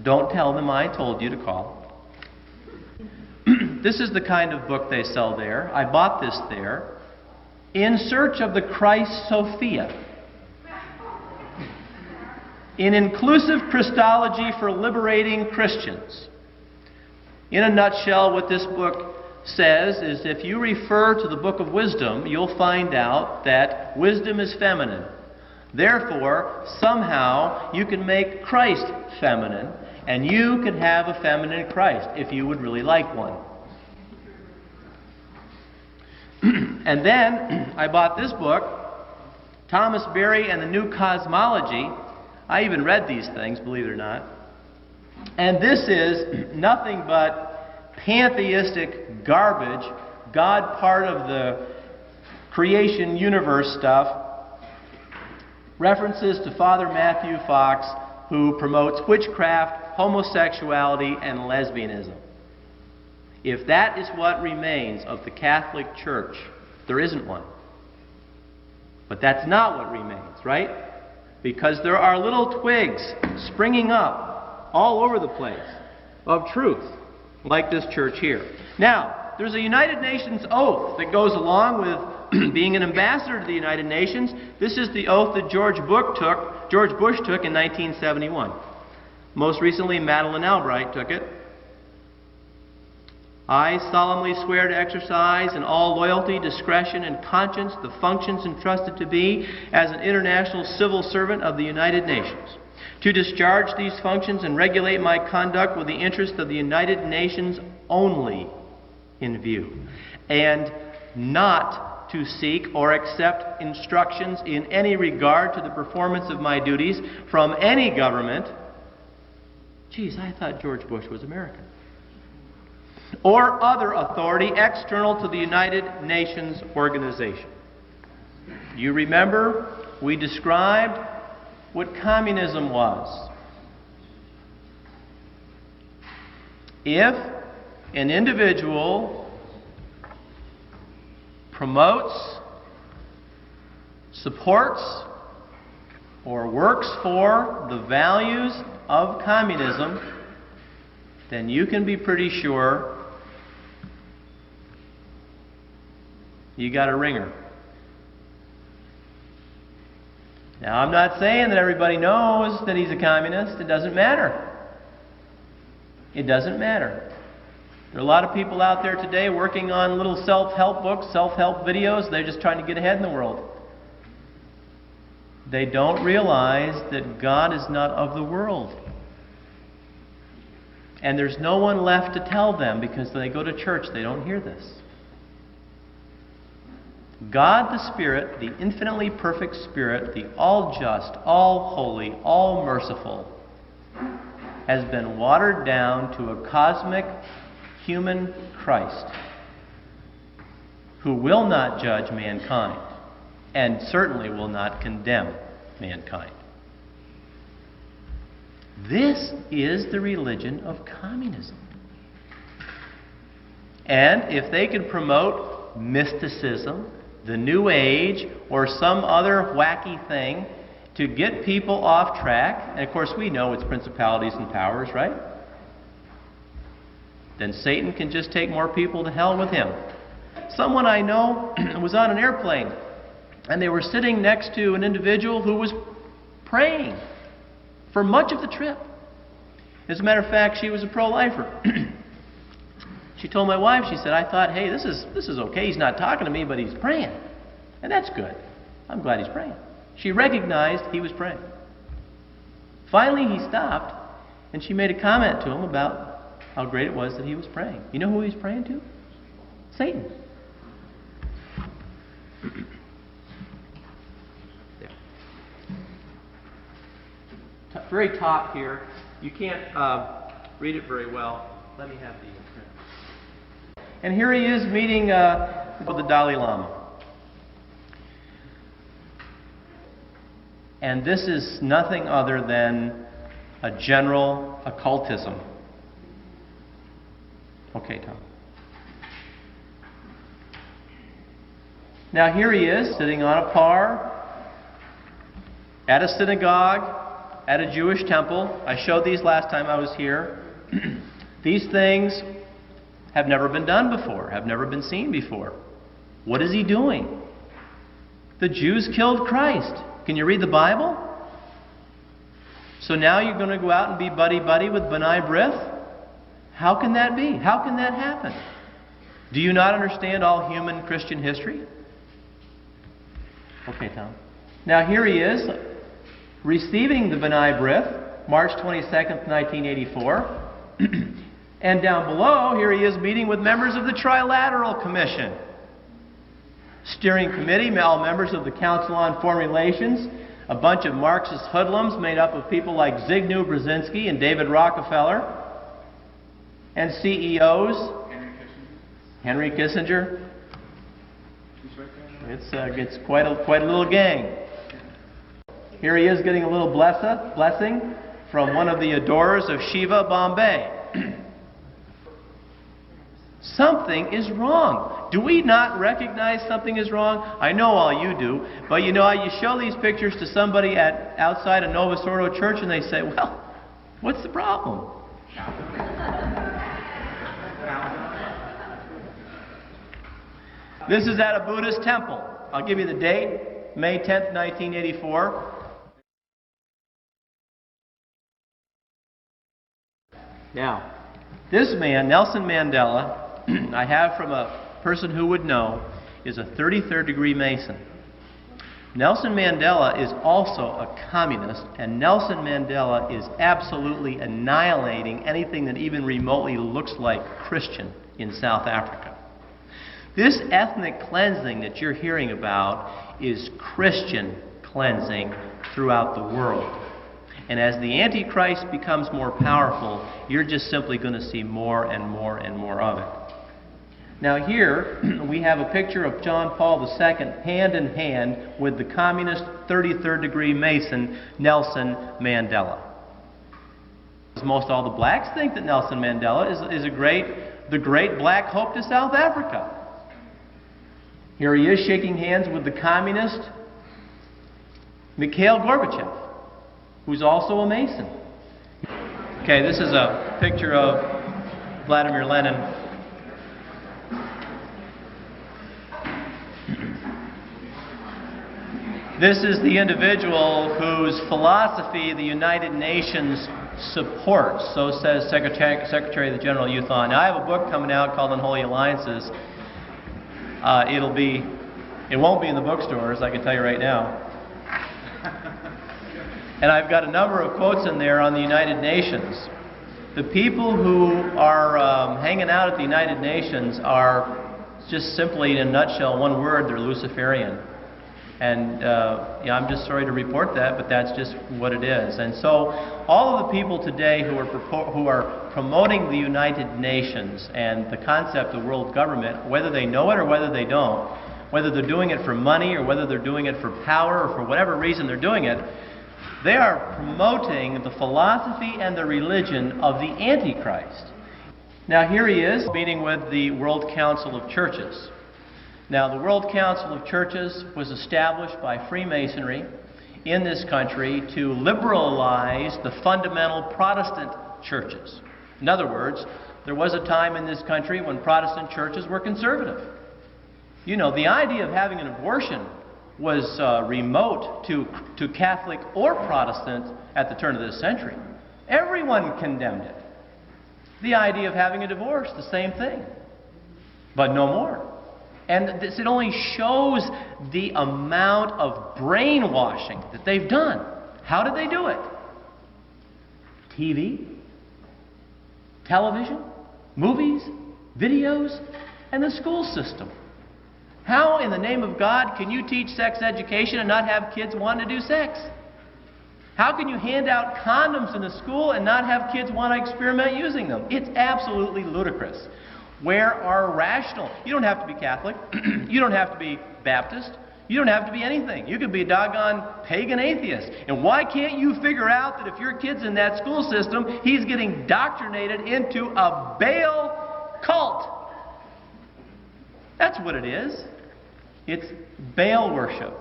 Don't tell them I told you to call. This is the kind of book they sell there. I bought this there. In Search of the Christ Sophia. In Inclusive Christology for Liberating Christians. In a nutshell, what this book says is if you refer to the Book of Wisdom, you'll find out that wisdom is feminine. Therefore, somehow you can make Christ feminine, and you can have a feminine Christ if you would really like one. And then I bought this book, Thomas Berry and the New Cosmology. I even read these things, believe it or not. And this is nothing but pantheistic garbage, God part of the creation universe stuff. References to Father Matthew Fox, who promotes witchcraft, homosexuality, and lesbianism. If that is what remains of the Catholic Church, there isn't one. But that's not what remains, right? Because there are little twigs springing up all over the place of truth, like this church here. Now, there's a United Nations oath that goes along with being an ambassador to the United Nations. This is the oath that George Bush took in 1971. Most recently, Madeleine Albright took it. I solemnly swear to exercise in all loyalty, discretion, and conscience the functions entrusted to me as an international civil servant of the United Nations, to discharge these functions and regulate my conduct with the interest of the United Nations only in view, and not to seek or accept instructions in any regard to the performance of my duties from any government. Geez, I thought George Bush was American. Or other authority external to the United Nations organization. You remember we described what communism was. If an individual promotes, supports, or works for the values of communism, then you can be pretty sure you got a ringer. Now, I'm not saying that everybody knows that he's a communist. It doesn't matter. It doesn't matter. There are a lot of people out there today working on little self-help books, self-help videos. They're just trying to get ahead in the world. They don't realize that God is not of the world. And there's no one left to tell them because when they go to church, they don't hear this. God the Spirit, the infinitely perfect Spirit, the all-just, all-holy, all-merciful, has been watered down to a cosmic human Christ who will not judge mankind and certainly will not condemn mankind. This is the religion of communism. And if they can promote mysticism, the New Age, or some other wacky thing to get people off track, and of course we know it's principalities and powers, right? Then Satan can just take more people to hell with him. Someone I know was on an airplane, and they were sitting next to an individual who was praying for much of the trip. As a matter of fact, she was a pro-lifer. She told my wife, she said, I thought, hey, this is okay. He's not talking to me, but he's praying. And that's good. I'm glad he's praying. She recognized he was praying. Finally, he stopped, and she made a comment to him about how great it was that he was praying. You know who he was praying to? Satan. There. Very top here. You can't read it very well. Let me have the print. And here he is meeting the Dalai Lama. And this is nothing other than a general occultism. Okay, Tom. Now here he is, sitting on a par, at a synagogue, at a Jewish temple. I showed these last time I was here. These things have never been done before, have never been seen before. What is he doing? The Jews killed Christ. Can you read the Bible? So now you're going to go out and be buddy-buddy with B'nai B'rith? How can that be? How can that happen? Do you not understand all human Christian history? Okay, Tom. Now here he is, receiving the B'nai B'rith, March 22nd, 1984. And down below, here he is meeting with members of the Trilateral Commission. Steering Committee, all members of the Council on Foreign Relations, a bunch of Marxist hoodlums made up of people like Zbigniew Brzezinski and David Rockefeller, and CEOs. Henry Kissinger. It's quite a little gang. Here he is getting a little blessing from one of the adorers of Shiva, Bombay. Something is wrong. Do we not recognize something is wrong? I know all you do, but you show these pictures to somebody outside a Novus Ordo church and they say, well, what's the problem? This is at a Buddhist temple. I'll give you the date, May 10th, 1984. Now, this man, Nelson Mandela, I have from a person who would know, is a 33rd degree Mason. Nelson Mandela is also a communist, and Nelson Mandela is absolutely annihilating anything that even remotely looks like Christian in South Africa. This ethnic cleansing that you're hearing about is Christian cleansing throughout the world. And as the Antichrist becomes more powerful, you're just simply going to see more and more and more of it. Now here, we have a picture of John Paul II hand in hand with the communist 33rd degree Mason, Nelson Mandela. Most all the blacks think that Nelson Mandela is the great black hope to South Africa. Here he is shaking hands with the communist Mikhail Gorbachev, who's also a Mason. Okay, this is a picture of Vladimir Lenin. This is the individual whose philosophy the United Nations supports. So says Secretary of the General Youthon. Now I have a book coming out called Unholy Alliances. It won't be in the bookstores, I can tell you right now. And I've got a number of quotes in there on the United Nations. The people who are hanging out at the United Nations are just simply, in a nutshell, one word, they're Luciferian. And I'm just sorry to report that, but that's just what it is. And so all of the people today who are promoting the United Nations and the concept of world government, whether they know it or whether they don't, whether they're doing it for money or whether they're doing it for power or for whatever reason they're doing it, they are promoting the philosophy and the religion of the Antichrist. Now here he is meeting with the World Council of Churches. Now, the World Council of Churches was established by Freemasonry in this country to liberalize the fundamental Protestant churches. In other words, there was a time in this country when Protestant churches were conservative. You know, the idea of having an abortion was remote to Catholic or Protestant at the turn of this century. Everyone condemned it. The idea of having a divorce, the same thing, but no more. And it only shows the amount of brainwashing that they've done. How did they do it? TV, television, movies, videos, and the school system. How in the name of God can you teach sex education and not have kids want to do sex? How can you hand out condoms in a school and not have kids want to experiment using them? It's absolutely ludicrous. Where are rational? You don't have to be Catholic. You don't have to be Baptist. You don't have to be anything. You could be a doggone pagan atheist. And why can't you figure out that if your kid's in that school system, he's getting indoctrinated into a Baal cult? That's what it is. It's Baal worship.